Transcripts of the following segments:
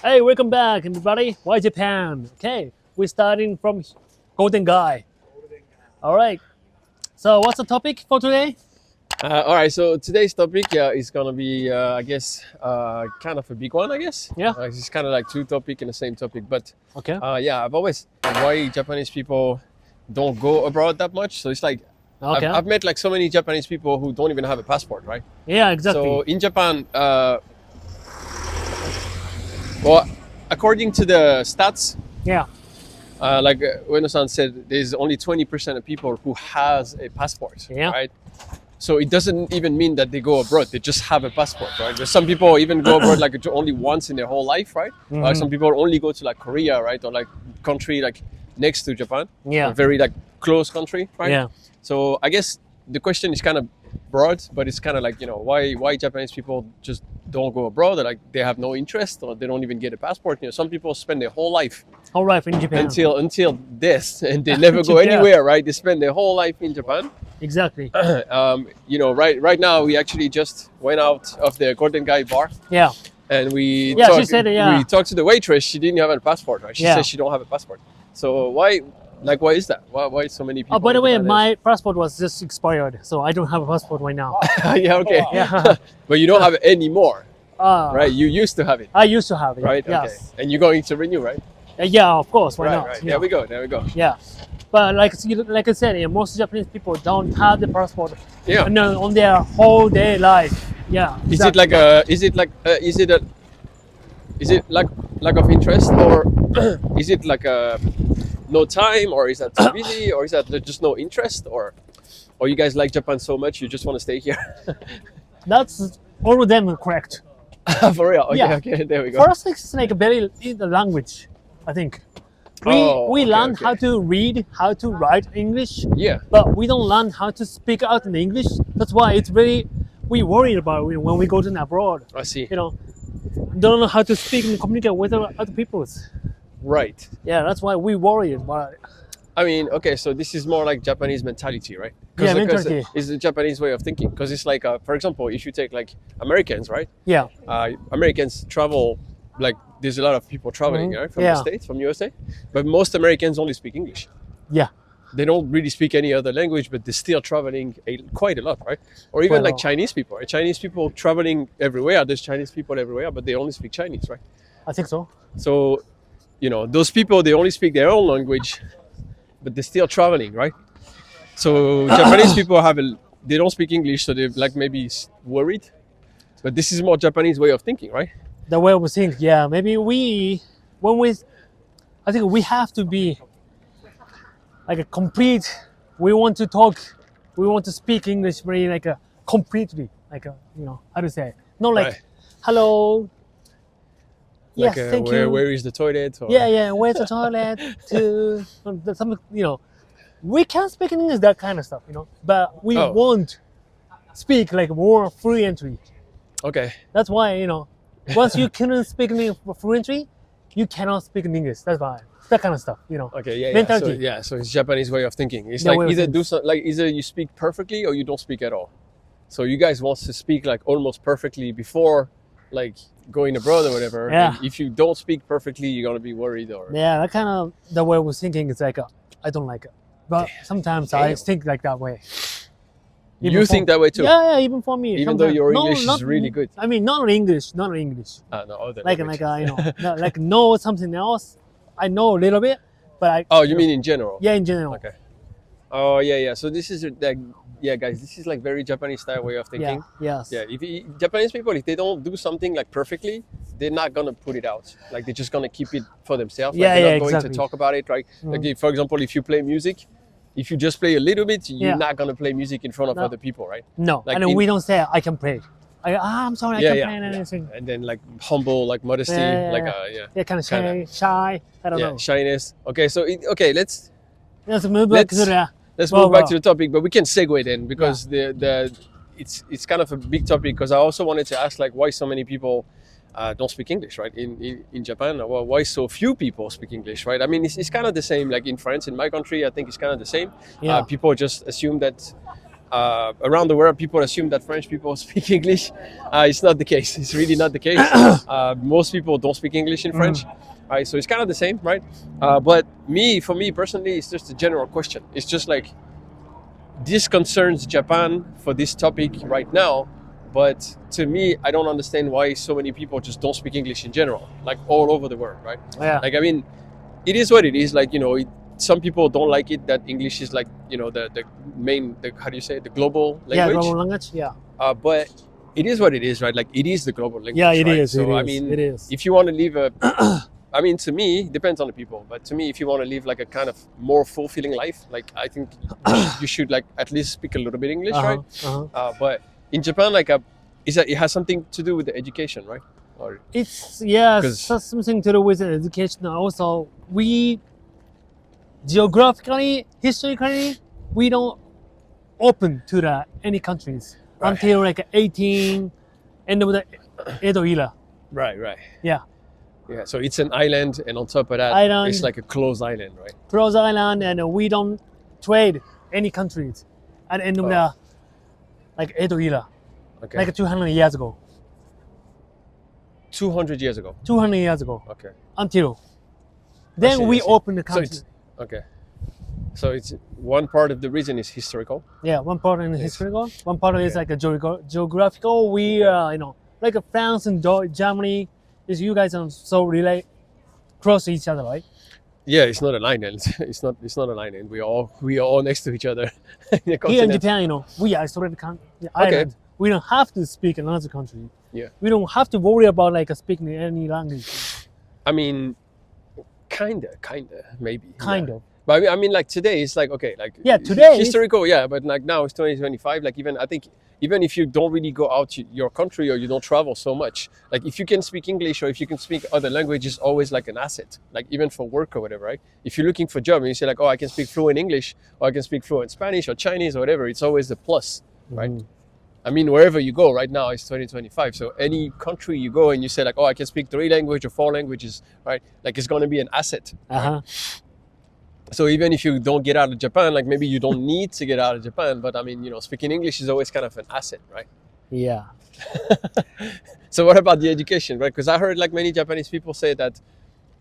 Hey, welcome back, everybody. Why Japan? Okay, we're starting from Golden Guy. All right. So, what's the topic for today? All right, so today's topic is gonna be, I guess, kind of a big one. I guess. Yeah. It's kind of like two topic in the same topic, but Okay. yeah, I've always why Japanese people don't go abroad that much. So it's like Okay. I've met like so many Japanese people who don't even have a passport, right? Yeah, exactly. So in Japan, well, according to the stats, yeah. like Ueno-san said, there's only 20% of people who has a passport, Yeah. right? So it doesn't even mean that they go abroad. They just have a passport, right? There's some people even go abroad like only once in their whole life, right? Like some people only go to like Korea, right? Or like country like next to Japan. Yeah. A very like close country, right? Yeah. So I guess the question is kind of broad, but it's kind of like, why Japanese people just don't go abroad? Or like they have no interest or they don't even get a passport. Some people spend their whole life All right, in Japan. until this and they never go Yeah. anywhere, right? They spend their whole life in Japan. Exactly. Right now we actually just went out of the Golden Guy bar Yeah. and we Yeah, she said, yeah. we talked to the waitress. She didn't have a passport, right? She Yeah. says she don't have a passport. So why is that? Why so many people? Oh, by the in way, Japan my passport was just expired, so I don't have a passport right now. yeah, okay. Yeah. But you don't have it anymore, Uh, right? You used to have it, I used to have it. right? Yes. Okay. And you're going to renew, right? Yeah, of course. Why right, not? right. Yeah. There we go. Yeah, but like I said, yeah, most Japanese people don't have the passport Yeah. on their whole day life. Yeah. Is it like like lack of interest, or is it like no time, or is that too busy, or is that just no interest, or you guys like Japan so much you just want to stay here? That's all of them are correct. For real? Okay, Yeah. okay, there we go. For us, it's like a very the language. I think we Okay, learn okay. how to read, how to write English, Yeah. but we don't learn how to speak out in English. That's why it's very we worry about it when we go to abroad. I see. Don't know how to speak and communicate with other peoples. Right. Yeah, that's why we worry about it. I mean, okay, so this is more like Japanese mentality, right? Yeah, mentality. It's the Japanese way of thinking. Because it's like, for example, if you take like Americans, right? Yeah, Americans travel, like there's a lot of people traveling, right, from Yeah. the States, from USA. But most Americans only speak English. yeah, They don't really speak any other language, but they're still traveling quite a lot, right? Or even Quite a like lot. Chinese people, right? Chinese people traveling everywhere. There's Chinese people everywhere, but they only speak Chinese, right? I think so. So, those people, they only speak their own language, but they're still traveling, right? So Japanese people they don't speak English, so they're like maybe worried. But this is more Japanese way of thinking, right? The way we think, yeah, maybe I think we have to be like a complete. We want to talk, we want to speak English very like a completely, like a how to say, not like Right. hello. Yes, Like, thank you. where is the toilet? Or, Yeah, where's the toilet? To some, we can speak in English, that kind of stuff, but we Oh. won't speak like more fluently. Okay. That's why, once you cannot speak English fluently, you cannot speak in English. That's why that kind of stuff, Okay. Yeah. Mentality. So it's Japanese way of thinking. It's The like way of either you speak perfectly or you don't speak at all. So you guys want to speak like almost perfectly before like going abroad or whatever. Yeah. And if you don't speak perfectly, you're gonna be worried or. Yeah, that kind of the way we're thinking is like I don't like it, but sometimes I Damn. think like that way. You think that way too? Yeah, even for me. Even though sometimes. your No, English is not- really good. I mean, not English. No, other Like language. like know something else. I know a little bit, but I. Oh, you mean in general? Yeah, in general. Okay. Oh yeah. So this is like, yeah, guys, this is like very Japanese style way of thinking. Yeah. Yes. Yeah, Japanese people, if they don't do something like perfectly, they're not gonna put it out. Like they're just gonna keep it for themselves. Yeah, like, they're yeah, not going exactly. to talk about it. Right? Like for example, if you play music, if you just play a little bit, you're Yeah. not gonna play music in front of No. other people, right? No, Like and we don't say I can play. I'm sorry, I Yeah, can't yeah, play yeah. anything. And then like humble, like modesty, Yeah, like yeah. Yeah, kind of shy. Kinda. Shy. I don't know. shyness. Okay, so let's Let's move back to the. let's Well, move back well. to the topic, but we can segue then because it's kind of a big topic. Because I also wanted to ask like why so many people don't speak English, right? In Japan, well, why so few people speak English, right? I mean, it's kind of the same. Like in France, in my country, I think it's kind of the same. Yeah. People just assume that around the world, people assume that French people speak English. It's not the case. It's really not the case. Most people don't speak English in French. Right, so it's kind of the same, right? But for me personally, it's just a general question. It's just like, this concerns Japan for this topic right now, but to me, I don't understand why so many people just don't speak English in general, like all over the world, right? Yeah. Like, I mean, it is what it is. Like, some people don't like it that English is like, the main, how do you say it, the global language? Yeah, global language, yeah. But it is what it is, right? Like, it is the global language. Yeah, it right? is. So, it I is, mean, it is. if you want to live I mean, to me, it depends on the people. But to me, if you want to live like a kind of more fulfilling life, like, I think you should like at least speak a little bit English, right? But in Japan, like, it has something to do with the education, right? Or It's something to do with education. Also, we geographically, historically, we don't open to any countries until like 18, end of the Edo era. right. Yeah. Yeah, so it's an island, and on top of that, it's like a closed island, right? Closed island, and we don't trade any countries at the end of the like Edo era, Okay. like 200 years ago. 200 years ago. 200 years ago. Okay. Until then, see, we I see. open the So country. it's okay. So it's one part of the reason is historical. Yeah, one part is historical, one part is like a geographical. We like France and Germany. Is you guys are so close to each other, right? Yeah, it's not an island. It's not an island. We are all next to each other. In the Here in continent. Japan, we are isolated island. We don't have to speak another country. Yeah. We don't have to worry about like speaking any language. I mean, kinda, maybe. Kind yeah. of. But I mean, like today, it's like okay, like today historical, yeah. But like now it's 2025. Like I think even if you don't really go out to your country or you don't travel so much, like if you can speak English or if you can speak other languages, always like an asset. Like even for work or whatever, right? If you're looking for a job and you say like, oh, I can speak fluent English or I can speak fluent Spanish or Chinese or whatever, it's always a plus, right? I mean, wherever you go right now, it's 2025. So any country you go and you say like, oh, I can speak 3 languages or 4 languages, right? Like it's going to be an asset. Right? So even if you don't get out of Japan, like maybe you don't need to get out of Japan, but I mean, speaking English is always kind of an asset, right? Yeah. So what about the education, right? Because I heard like many Japanese people say that,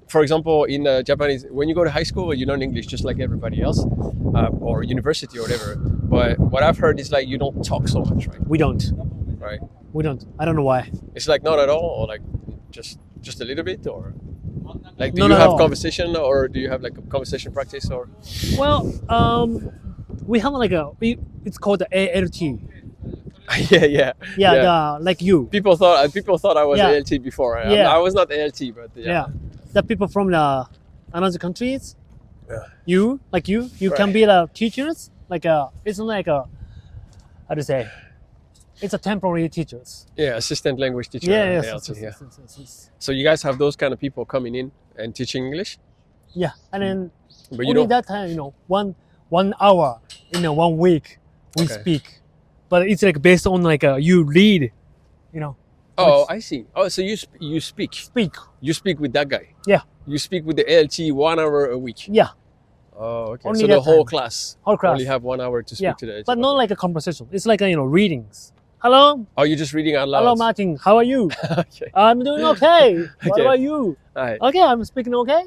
for example, in Japanese, when you go to high school, you learn English just like everybody else, or university or whatever. But what I've heard is like you don't talk so much, right? We don't. Right. We don't. I don't know why. It's like not at all, or like just a little bit, or like do No, you not at have all. conversation, or do you have like a conversation practice, or? Well, we have like it's called the ALT. yeah. Like you. People thought I was Yeah. ALT before. Yeah. I was not ALT, but yeah. The people from the another countries. Yeah. You can be the teachers. Like it's not like a how to say. It's a temporary teachers. Yeah, assistant language teacher. Yes. ALT, So you guys have those kind of people coming in and teaching English? Yeah, and then But you only don't. that time, 1 hour in 1 week we Okay. speak, but it's like based on like you read, Oh, I see. Oh, so you speak. speak. You speak with that guy. Yeah. You speak with the ALT 1 hour a week. Yeah, Oh, okay. Only So the that whole time. class whole class. only have 1 hour to speak Yeah, to the ALT. but not like a conversation. It's like readings. Hello, Oh, you're just reading out loud. hello, Martin. How are you? Okay. I'm doing okay. What Okay. about you? Alright. Okay, I'm speaking okay.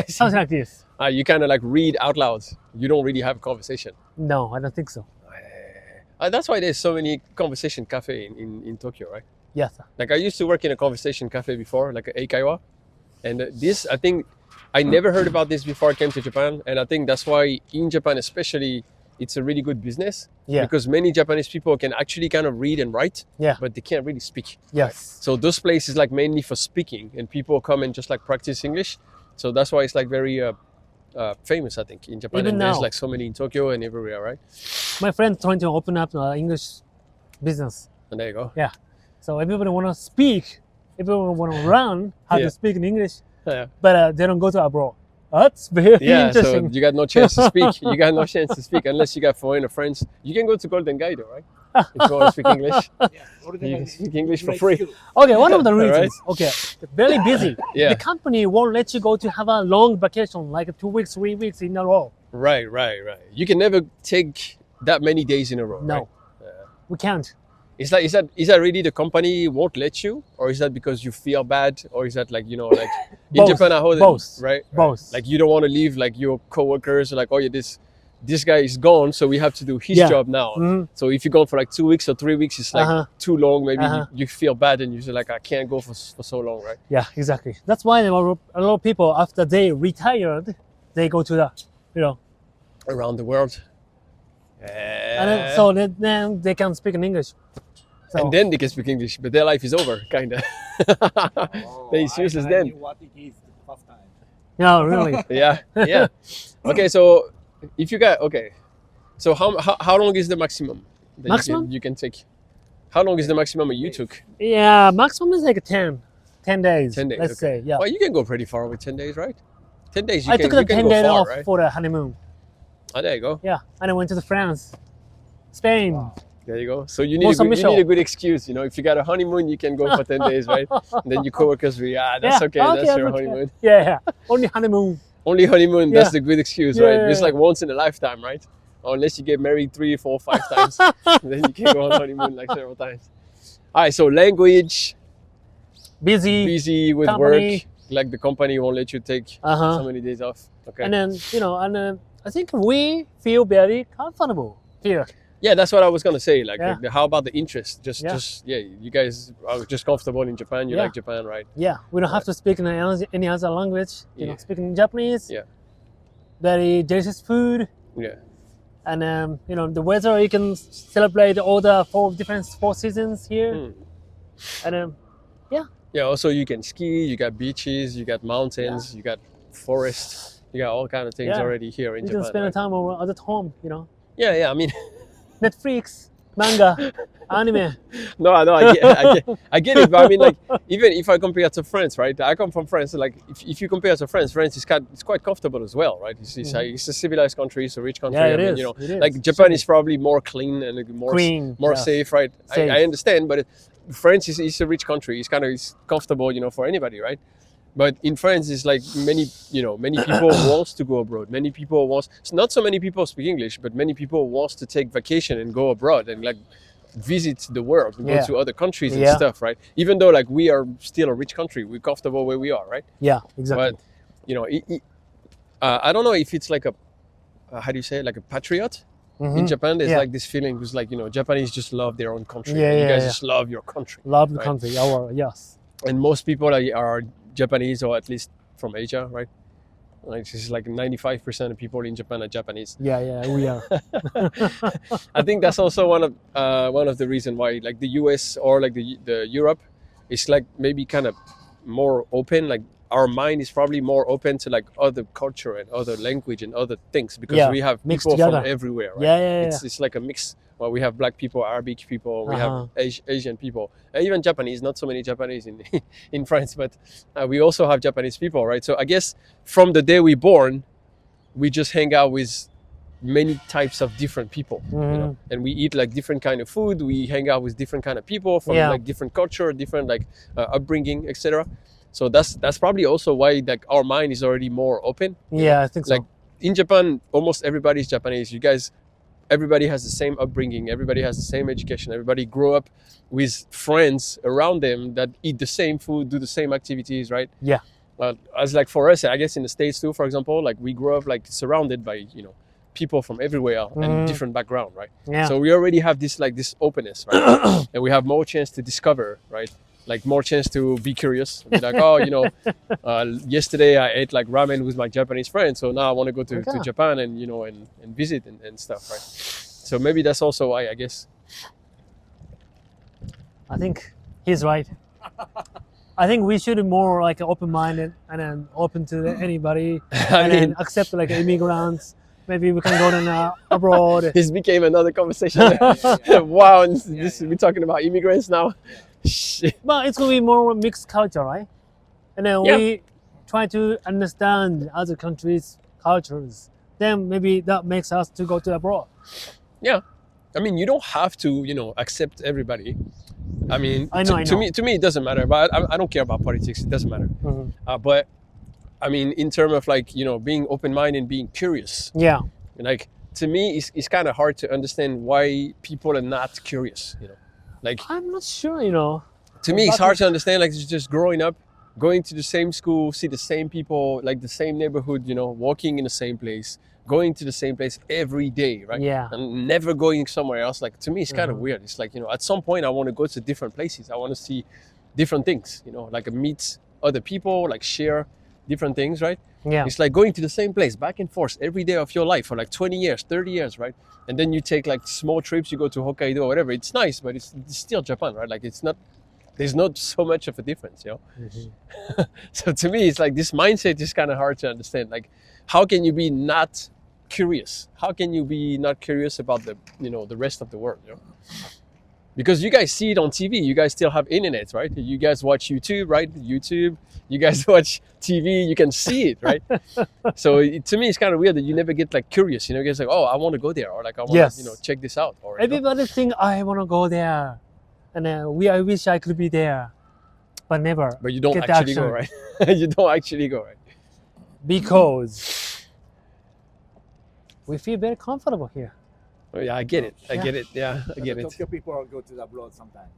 Something like this. You kind of like read out loud. You don't really have a conversation. No, I don't think so. That's why there's so many conversation cafe in Tokyo, right? Yes. Like I used to work in a conversation cafe before, like a eikaiwa. And this, I think, I never heard about this before I came to Japan. And I think that's why in Japan especially, it's a really good business. Yeah. Because many Japanese people can actually kind of read and write, Yeah. but they can't really speak. Yes. So those places like mainly for speaking, and people come and just like practice English. So that's why it's like very famous, I think, in Japan. Even and there's now. like so many in Tokyo and everywhere, right? My friend trying to open up English business. And there you go. So everybody want to speak. Everyone want to learn how Yeah. to speak in English, Yeah. but they don't go to abroad. That's very Yeah, so interesting. you got no chance to speak. You got no chance to speak unless you got foreigner friends. You can go to Golden Guide, right? If you want to speak English, you can speak English for free. Okay, one of the All right. reasons. Okay, very busy. Yeah. The company won't let you go to have a long vacation, like 2 weeks, 3 weeks in a row. Right. You can never take that many days in a row. No, Right? we can't. Is that really the company won't let you, or is that because you feel bad, or is that like in Both. Japan, I hold it, Both. right? Both. Like you don't want to leave like your coworkers, like, oh yeah, this guy is gone, so we have to do his Yeah. job now. Mhm. So if you're gone for like 2 weeks or 3 weeks, it's like Uh-huh. too long. Maybe Uh-huh. you feel bad and you're like, I can't go for so long, right? Yeah, exactly. That's why a lot of people, after they retired, they go to the, Around the world. and then, so then they can speak in English. So, And then they can speak English, but their life is over, kind of. Then it's useless I then. knew what it is the first time. no, really. Yeah. Okay, so if you got so how long is the maximum that Maximum? you can take? How long is the maximum you took? Yeah, maximum is like 10 days. 10 days. Let's okay. say, yeah. Well, you can go pretty far with 10 days, right? 10 days. I took the 10 go days far, off right? for the honeymoon. Oh, there you go. Yeah, and I went to France, Spain. There you go. So you Mont need Saint-Michel. a good excuse. If you got a honeymoon, you can go for 10 days, right? And then your coworkers will, that's Yeah, okay. That's your okay. honeymoon. Yeah, only honeymoon. Only honeymoon. That's Yeah. the good excuse, Yeah, right? yeah, It's yeah. like once in a lifetime, right? Or unless you get married 3, 4, 5 times, then you can go on honeymoon like several times. All right. So language, busy with Company. work. Like the company won't let you take Uh-huh. so many days off. Okay. And then, I think we feel very comfortable here. Yeah, that's what I was gonna say. Like, Yeah. how about the interest? Just you guys are just comfortable in Japan. You Yeah. like Japan, right? Yeah, we don't have to speak in any other language. Yeah. Speaking Japanese. Yeah. Very delicious food. Yeah. And the weather, you can celebrate all the four seasons here. Mm. And Yeah. Also, you can ski. You got beaches. You got mountains. You got forest. You got all kind of things Yeah. already here in you Japan. can spend right? time at home. Yeah. I mean, Netflix, manga, anime. no, I get it. But I mean, like, even if I compare to France, right? I come from France. Like, if you compare to France, France is quite comfortable as well, right? It's a civilized country. It's a rich country. Yeah, I it mean, is. It is. like Japan is probably more clean and more Clean, yes. safe, right? Safe. I understand, but France is a rich country. It's comfortable, for anybody, right? But in France, it's like many people wants to go abroad. Many people not so many people speak English, but many people wants to take vacation and go abroad and like visit the world and Yeah. go to other countries and Yeah. stuff, right? Even though like we are still a rich country, we're comfortable where we are, right? Yeah, exactly. But I don't know if it's like a how do you say it? Like a patriot. In Japan, there's Yeah. like this feeling who's like, Japanese just love their own country. Yeah, you yeah, guys yeah. just love your country. Love the right. country. Yes. And most people are Japanese, or at least from Asia, right? Like this is like 95% of people in Japan are Japanese. Yeah, we are. I think that's also one of the reasons why like the US or like the Europe is like maybe kind of more open. Like our mind is probably more open to like other culture and other language and other things because Yeah, we have mixed people together. from everywhere, right? Yeah. It's like a mix. Well, we have black people, Arabic people, we Uh-huh. have Asian people, and even Japanese. Not so many Japanese in in France, but we also have Japanese people, right? So I guess from the day we're born, we just hang out with many types of different people, and we eat like different kind of food. We hang out with different kind of people from Yeah. like different culture, different like upbringing, etc. So that's probably also why like our mind is already more open. Yeah, I think so. Like in Japan, almost everybody's Japanese. Everybody has the same upbringing. Everybody has the same education. Everybody grew up with friends around them that eat the same food, do the same activities, right? Yeah. As like for us, I guess in the States too, for example, like we grew up like surrounded by, people from everywhere and different background, right? Yeah. So we already have this openness, right? And we have more chance to discover, right? Like more chance to be curious. Be like, yesterday I ate like ramen with my Japanese friend, so now I want to go to Japan and and visit and stuff, right? So maybe that's also why, I guess. I think he's right. I think we should be more like open-minded and then open to anybody and then accept like immigrants. Maybe we can go to abroad. This became another conversation. Wow, we're talking about immigrants now. Shit. But it's going to be more mixed culture, right? And then we try to understand other countries' cultures. Then maybe that makes us to go to abroad. Yeah. I mean, you don't have to, accept everybody. I mean, I know. to me, it doesn't matter. But I don't care about politics. It doesn't matter. But I mean, in terms of like, being open-minded and being curious. Yeah. Like, to me, it's kind of hard to understand why people are not curious. Like I'm not sure. to me, it's hard to understand. Like just growing up, going to the same school, see the same people, like the same neighborhood. Walking in the same place, going to the same place every day, right? Yeah. And never going somewhere else. Like to me, it's kind of weird. It's like at some point, I want to go to different places. I want to see different things. Like meet other people, like share different things, right? Yeah. It's like going to the same place back and forth every day of your life for like 20 years, 30 years, right? And then you take like small trips, you go to Hokkaido or whatever. It's nice, but it's still Japan, right? Like there's not so much of a difference, So to me, it's like this mindset is kind of hard to understand. Like, how can you be not curious? How can you be not curious about the rest of the world, Because you guys see it on TV. You guys still have internet, right? You guys watch YouTube, right? YouTube. You guys watch TV. You can see it, right? So to me, it's kind of weird that you never get like curious. You guys like, oh, I want to go there, or like I want to, check this out. Or everybody think I want to go there, and I wish I could be there, but never. But you don't get actually action. go, right? You don't actually go, right? Because we feel very comfortable here. Oh, yeah, I get it. I get it. Yeah, I get it. Tokyo people go to the abroad sometimes.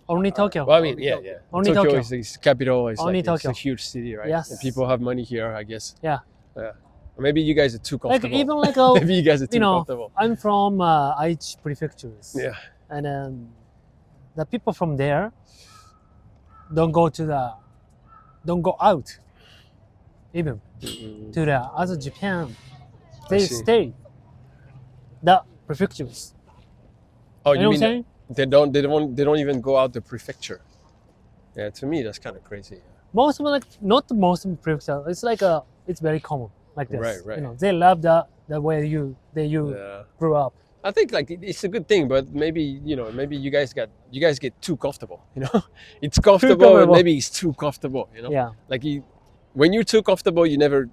Only Tokyo. Well, I mean, yeah. Only Tokyo Tokyo. is the capital. It's Only like Tokyo. It's a huge city, right? Yes. And people have money here, I guess. Yeah. Yeah. Maybe you guys are too Like comfortable. even like Maybe you guys are too comfortable. I'm from Aichi prefectures. Yeah. And the people from there don't go out even to the other Japan. They see. stay the prefectures. Oh, You know what I'm mean saying? they don't even go out the prefecture? Yeah, to me that's kind of crazy. Most of them, like not most of the prefectures. It's like it's very common like this. Right. They love the way you Yeah. grew up. I think like it's a good thing, but maybe you guys get too comfortable. It's comfortable, and comfortable. maybe it's too comfortable. Yeah. Like when you're too comfortable, you never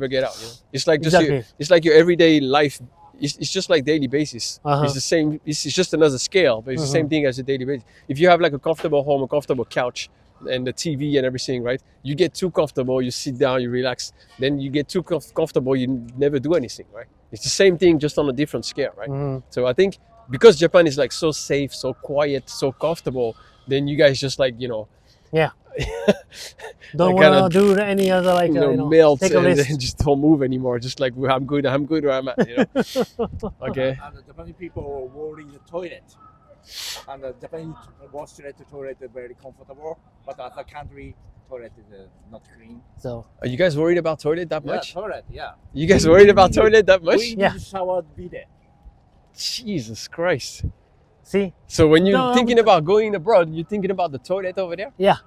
get out. It's like just Exactly. it's like your everyday life. It's just like daily basis. Uh-huh. It's the same. It's just another scale, but it's the same thing as a daily basis. If you have like a comfortable home, a comfortable couch, and the TV and everything, right? You get too comfortable, you sit down, you relax. Then you get too comfortable, you never do anything, right? It's the same thing, just on a different scale, right? So I think because Japan is like so safe, so quiet, so comfortable, then you guys just like Yeah. Don't like want to do any other like melt take a and risk. then just don't move anymore. Just like I'm good where I'm at. Okay. And the Japanese people worry the toilet. And the Japanese washlet toilet is very comfortable, but other country toilet is not clean. So Are you guys worried about toilet that much? Yeah, toilet, yeah. You guys worried about toilet that much? We Yeah. need shower bidet. Jesus Christ. see, So when you're No, thinking about going abroad, you're thinking about the toilet over there? yeah,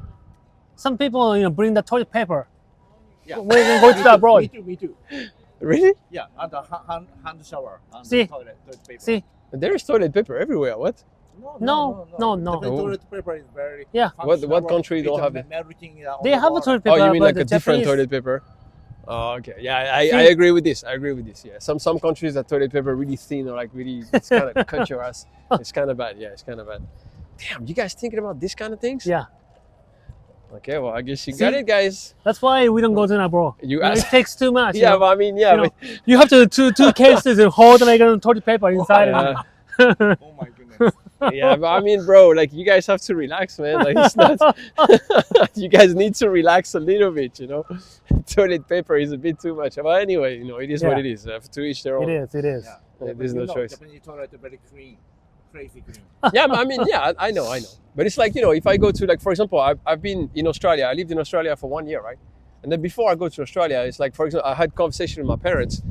some people bring the toilet paper. Yeah. When they go to the abroad. Me too. Really? Yeah, and the hand shower. And See. the toilet paper. See, There is toilet paper everywhere. What? No. The toilet paper is very. Yeah. What country don't have it? Melting on they the have a water. toilet paper. Oh, you mean but like the a different Japanese- toilet paper? Oh, okay. Yeah, See? I agree with this. Yeah, some countries that toilet paper really thin or like really it's kind of cut your ass. It's kind of bad. Yeah, it's kind of bad. Damn, you guys thinking about this kind of things? Yeah, Okay, well I guess you See? got it, guys. that's why we don't go to the abroad. You It asked. takes too much. Yeah, but I mean, yeah, you know, you have to two cases and hold like a toilet paper inside. but, Oh my goodness. yeah, but I mean, bro, like you guys have to relax, man. Like it's not. You guys need to relax a little bit, Toilet paper is a bit too much. But anyway, it is what Yeah. it is. To each their own. It is. Yeah. There's no choice. Japanese toilet is very clean, crazy clean. Yeah, but I mean, yeah, I know. But it's like, if I go to, like, for example, I've been in Australia. I lived in Australia for 1 year, right? And then before I go to Australia, it's like, for example, I had conversation with my parents,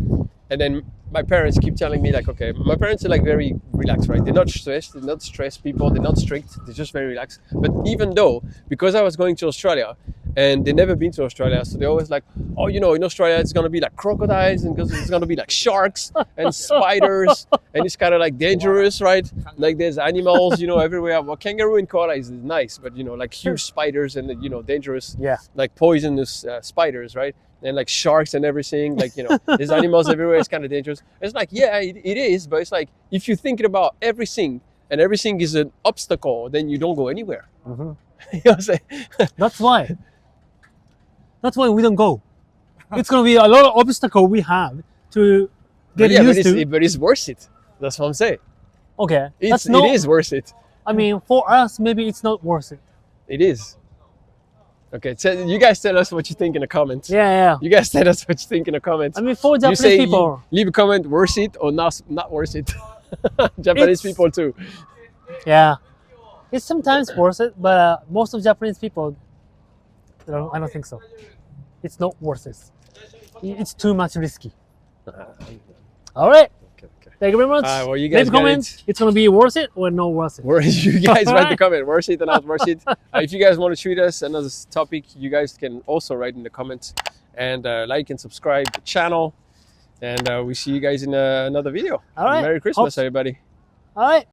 and then my parents keep telling me, like, okay, my parents are like very relaxed, right? They're not stressed people, they're not strict, they're just very relaxed. But even though, because I was going to Australia, and they've never been to Australia, so they're always like, oh, in Australia it's gonna be like crocodiles, and it's gonna be like sharks and spiders, and it's kind of like dangerous, right? Like there's animals, everywhere. Well, kangaroo and koala is nice, but like huge spiders and dangerous, Yeah. like poisonous spiders, right? And like sharks and everything, like there's animals everywhere. It's kind of dangerous. It's like, yeah, it is, but it's like if you're thinking about everything and everything is an obstacle, then you don't go anywhere. Mhm. You know what I'm saying? That's why we don't go. It's gonna be a lot of obstacle we have to get yeah, used to. but it's worth it. That's what I'm saying. Okay, It is worth it. I mean, for us, maybe it's not worth it. It is. Okay, you guys tell us what you think in the comments. Yeah. You guys tell us what you think in the comments. I mean, for You Japanese say people, leave a comment, worth it or not worth it. Japanese people too. yeah, it's sometimes worth it, but most of Japanese people, I don't think so. It's not worth it. It's too much risky. All right. Okay. Thank you very much. Well, you guys Leave a got comment. it. It's gonna be worth it or not worth it. You guys write the comment, worth it or not worth it. If you guys want to tweet us another topic, you guys can also write in the comments and like and subscribe the channel. And we see you guys in another video. All right. Merry Christmas, everybody. All right.